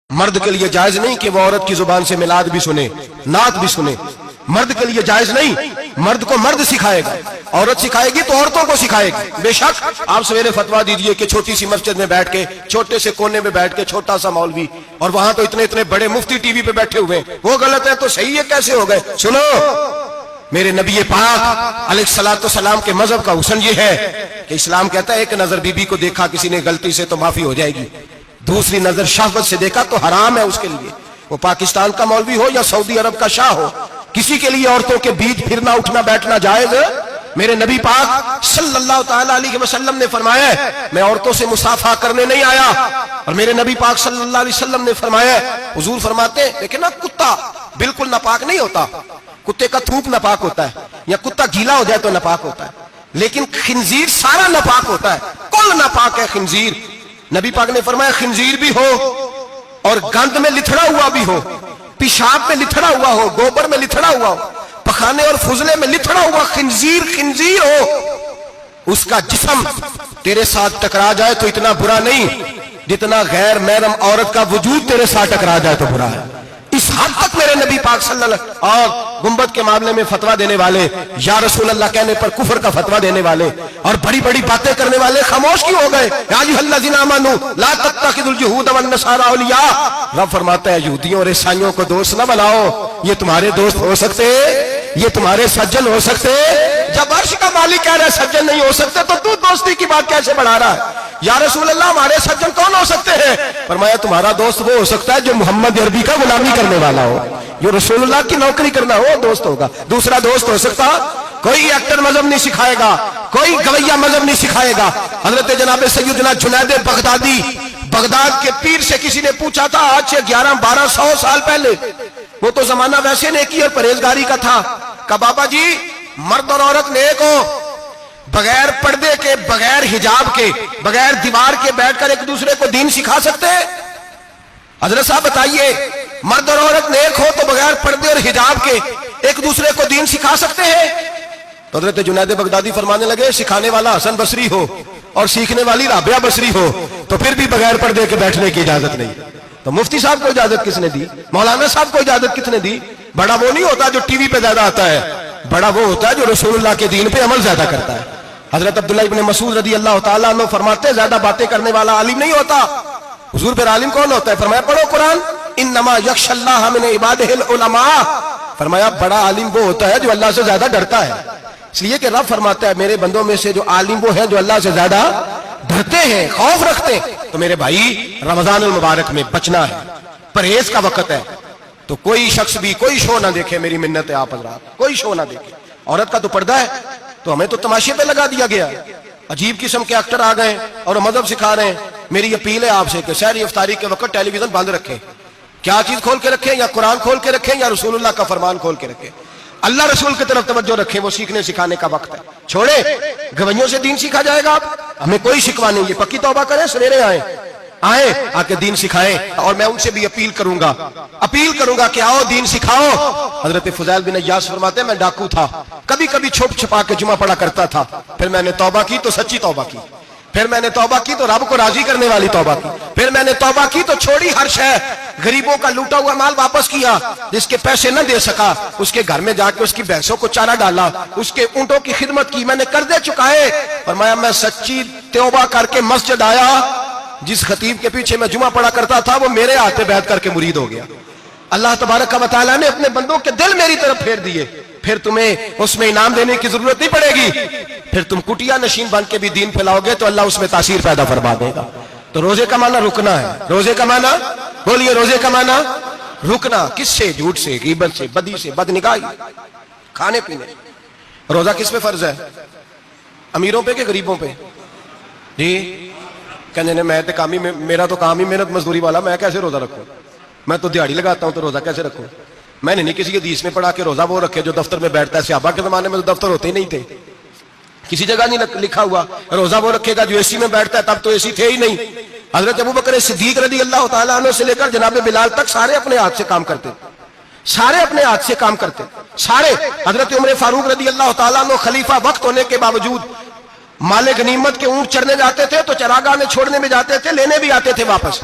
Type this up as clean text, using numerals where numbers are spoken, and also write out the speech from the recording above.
مرد کے لیے جائز نہیں کہ وہ عورت کی زبان سے میلاد بھی سنے، نعت بھی سنے، مرد کے لیے جائز نہیں. مرد کو مرد سکھائے گا، عورت سکھائے گی تو عورتوں کو سکھائے گی. بے شک آپ سویرے فتویٰ دیجئے کہ چھوٹی سی مسجد میں بیٹھ کے، چھوٹے سے کونے میں بیٹھ کے چھوٹا سا مولوی، اور وہاں تو اتنے بڑے مفتی ٹی وی پہ بیٹھے ہوئے ہیں، وہ غلط ہے تو صحیح ہے کیسے ہو گئے؟ سنو، میرے نبی پاک علیہ الصلوۃ والسلام کے مذہب کا حسن یہ ہے کہ اسلام کہتا ہے ایک نظر بی بی کو دیکھا کسی نے غلطی سے تو معافی ہو جائے گی، دوسری نظر شہوت سے دیکھا تو حرام ہے اس کے لیے، وہ پاکستان کا مولوی ہو یا سعودی عرب کا شاہ ہو، کسی کے لیے عورتوں کے بیچ پھرنا اٹھنا بیٹھنا جائز ہے؟ میرے نبی پاک صلی اللہ تعالی علیہ وسلم نے فرمایا ہے میں عورتوں سے مصافحہ کرنے نہیں آیا. اور میرے نبی پاک صلی اللہ علیہ وسلم نے فرمایا ہے، حضور فرماتے ہیں لیکن نا کتا بالکل ناپاک نہیں ہوتا، کتے کا تھوک ناپاک ہوتا ہے یا کتا گیلا ہو جائے تو ناپاک ہوتا ہے، لیکن خنزیر سارا ناپاک ہوتا ہے، کل ناپاک ہے خنزیر. نبی پاک نے فرمایا خنزیر بھی ہو اور گند میں لتھڑا ہوا بھی ہو، پیشاب میں لتھڑا ہوا ہو، گوبر میں لتھڑا ہوا ہو، پخانے اور فضلے میں لتھڑا ہوا خنزیر ہو، اس کا جسم تیرے ساتھ ٹکرا جائے تو اتنا برا نہیں جتنا غیر محرم عورت کا وجود تیرے ساتھ ٹکرا جائے تو برا ہے. اس حد تک میرے نبی پاک صلی اللہ علیہ وسلم اور گنبد کے معاملے میں فتویٰ دینے والے، یا رسول اللہ کہنے پر کفر کا فتویٰ دینے والے اور بڑی بڑی باتیں کرنے والے خاموش کیوں ہو گئے؟ یا ایھا الذین آمنوا لا تتخذوا اليہود والنصارى اولیاء. رب فرماتا ہے یہودیوں اور عیسائیوں کو دوست نہ بناؤ، یہ تمہارے دوست ہو سکتے، یہ تمہارے سجن ہو سکتے. جب عرش کا مالک کہہ رہا ہے سجن نہیں ہو سکتے تو دوستی کی بات کیسے بڑھا رہا ہے؟ یا رسول اللہ ہمارے سجن کون ہو سکتے ہیں؟ فرمایا تمہارا دوست وہ ہو سکتا ہے جو محمد عربی کا غلامی کرنے والا ہو، جو رسول اللہ کی نوکری کرنا ہو دوست ہوگا. دوسرا دوست ہو سکتا؟ کوئی ایکٹر مذہب نہیں سکھائے گا، کوئی گویہ مذہب نہیں سکھائے گا. حضرت جناب سیدنا جنید بغدادی، بغداد کے پیر سے کسی نے پوچھا تھا آج سے 1100-1200 سال پہلے، وہ تو زمانہ ویسے نیکی اور پرہیزگاری کا تھا، کہ بابا جی مرد اور عورت نیک ہو، بغیر پردے کے، بغیر حجاب کے، بغیر دیوار کے بیٹھ کر ایک دوسرے کو دین سکھا سکتے ہیں؟ حضرت صاحب بتائیے، مرد اور عورت نیک ہو تو بغیر پردے اور حجاب کے ایک دوسرے کو دین سکھا سکتے ہیں؟ تو حضرت جنید بغدادی فرمانے لگے سکھانے والا حسن بصری ہو اور سیکھنے والی رابعہ بصری ہو تو پھر بھی بغیر پردے کے بیٹھنے کی اجازت نہیں. تو مفتی صاحب کو اجازت کس نے دی؟ مولانا صاحب کو اجازت کس نے دی؟ بڑا وہ نہیں ہوتا جو ٹی وی پہ زیادہ آتا ہے، بڑا وہ ہوتا ہے جو رسول اللہ کے دین پہ عمل زیادہ کرتا ہے. حضرت عبداللہ ابن مسعود رضی اللہ تعالیٰ عنہ فرماتے ہیں زیادہ باتیں کرنے والا عالم نہیں ہوتا. حضور پھر عالم کون ہوتا ہے؟ فرمایا پڑھو قرآن، انما یخشی اللہ من عبادہ العلماء. فرمایا بڑا عالم وہ ہوتا ہے جو اللہ سے زیادہ ڈرتا ہے، اس لیے کہ رب فرماتا ہے میرے بندوں میں سے جو عالم وہ ہیں جو اللہ سے زیادہ ڈرتے ہیں، خوف رکھتے ہیں. تو میرے بھائی رمضان المبارک میں بچنا ہے، پرہیز کا وقت ہے، تو کوئی شخص بھی کوئی شو نہ دیکھے، میری منت ہے آپ حضرات، کوئی شو نہ دیکھے. عورت کا تو پردہ ہے، تو ہمیں تو تماشے پہ لگا دیا گیا، عجیب قسم کے ایکٹر آ گئے اور مذہب سکھا رہے ہیں. میری اپیل ہے آپ سے کہ سحری افطاری کے وقت ٹیلی ویژن بند رکھیں. کیا چیز کھول کے رکھیں؟ یا قرآن کھول کے رکھیں یا رسول اللہ کا فرمان کھول کے رکھیں. اللہ رسول کی طرف توجہ رکھیں، وہ سیکھنے سکھانے کا وقت ہے. چھوڑے گویوں سے دین سیکھا جائے گا، ہمیں کوئی شکوہ نہیں. یہ پکی توبہ کریں، سویرے آئیں آ کے دین سکھائیں. اور میں ان سے بھی اپیل کروں گا کہ آؤ دین سکھاؤ. حضرت فضیل بن عیاض فرماتے ہیں میں ڈاکو تھا، کبھی کبھی چھپ چھپا کے جمعہ پڑھا کرتا تھا، پھر میں نے توبہ کی تو سچی توبہ کی، پھر میں نے توبہ کی تو رب کو راضی کرنے والی توبہ کی، پھر میں نے توبہ کی تو چھوڑی ہر شے، غریبوں کا لوٹا ہوا مال واپس کیا، جس کے پیسے نہ دے سکا اس کے گھر میں جا کے اس کی بھینسوں کو چارہ ڈالا، اس کے اونٹوں کی خدمت کی، میں نے قرضے چکائے. فرمایا میں سچی توبہ کر کے مسجد آیا، جس خطیب کے پیچھے میں جمعہ پڑھا کرتا تھا وہ میرے ہاتھ پہ بیعت کر کے مرید ہو گیا. اللہ تبارک و تعالیٰ نے اپنے بندوں کے دل میری طرف پھیر دیے، پھر تمہیں اس میں انعام دینے کی ضرورت نہیں پڑے گی. پھر تم کٹیا نشین بن کے بھی دین پھیلاؤ گے تو اللہ اس میں تاثیر پیدا فرما دے گا. تو روزے کا معنی رکنا ہے. روزے کا معنی بولیے، روزے کا معنی رکنا. کس سے؟ جھوٹ سے، غیبت سے، بدی سے، بد نگاہی، کھانے پینے. روزہ کس پہ فرض ہے؟ امیروں پہ کہ غریبوں پہ؟ جی کہنے میں تو کام ہی، میرا تو کام ہی محنت مزدوری والا، میں کیسے روزہ رکھوں؟ میں تو دیہڑی لگاتا ہوں تو روزہ کیسے رکھوں؟ میں نے نہیں کسی حدیث میں پڑھا کہ روزہ وہ رکھے جو دفتر میں بیٹھتا ہے. صحابہ کے زمانے میں تو دفتر ہوتے ہی نہیں تھے، کسی جگہ نہیں لکھا ہوا روزہ وہ رکھے گا جو اے سی میں بیٹھتا ہے، تب تو اے سی تھے ہی نہیں. حضرت ابوبکر صدیق رضی اللہ تعالیٰ عنہ سے لے کر جناب بلال تک سارے اپنے ہاتھ سے کام کرتے، سارے اپنے ہاتھ سے کام کرتے سارے. حضرت عمر فاروق رضی اللہ تعالیٰ عنہ خلیفہ وقت ہونے کے باوجود مال غنیمت کے اونٹ چرنے جاتے تھے تو چراگاہ میں چھوڑنے میں جاتے تھے، لینے بھی آتے تھے واپس.